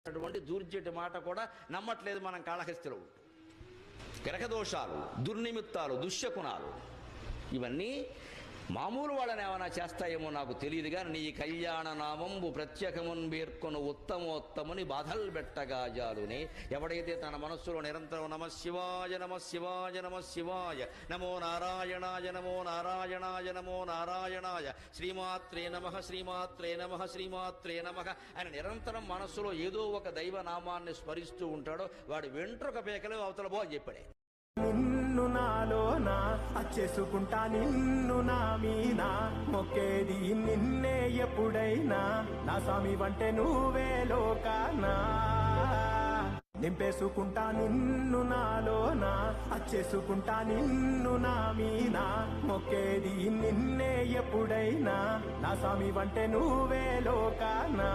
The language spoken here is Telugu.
అటువంటి దూర్జటి మాట కూడా నమ్మట్లేదు మనం కాళహస్తిలో. గ్రహదోషాలు, దుర్నిమిత్తాలు, దుశ్శకునాలు ఇవన్నీ మామూలు వాళ్ళని ఏమైనా చేస్తాయేమో నాకు తెలియదు కానీ నీ కళ్యాణ నామంబు ప్రత్యేకమున్ పేర్కొను ఉత్తమోత్తముని బాధలు పెట్టగా జాలునే. ఎవడైతే తన మనస్సులో నిరంతరం నమ శివాయ నమ శివాయ నమ శివాయ నమో నారాయణాయ నమో నారాయణాయ నమో నారాయణాయ శ్రీమాత్రే నమః శ్రీమాత్రే నమః శ్రీమాత్రే నమః ఆయన నిరంతరం మనస్సులో ఏదో ఒక దైవ నామాన్ని స్మరిస్తూ ఉంటాడో వాడు వెంట్రుక పేకలు అవతల బో అని చెప్పాడే. నిన్ను నాలోనా అచ్చేసుకుంటా నిన్ను నా మీనా మొక్కేది నిన్నే ఎప్పుడైనా నా స్వామి వంటే నువ్వే లోకానా. నింపేసుకుంటా నిన్ను నాలోనా అచ్చేసుకుంటా నిన్ను నా మీనా మొక్కేది నిన్నే ఎప్పుడైనా నా స్వామి వంటే నువ్వే లోకానా.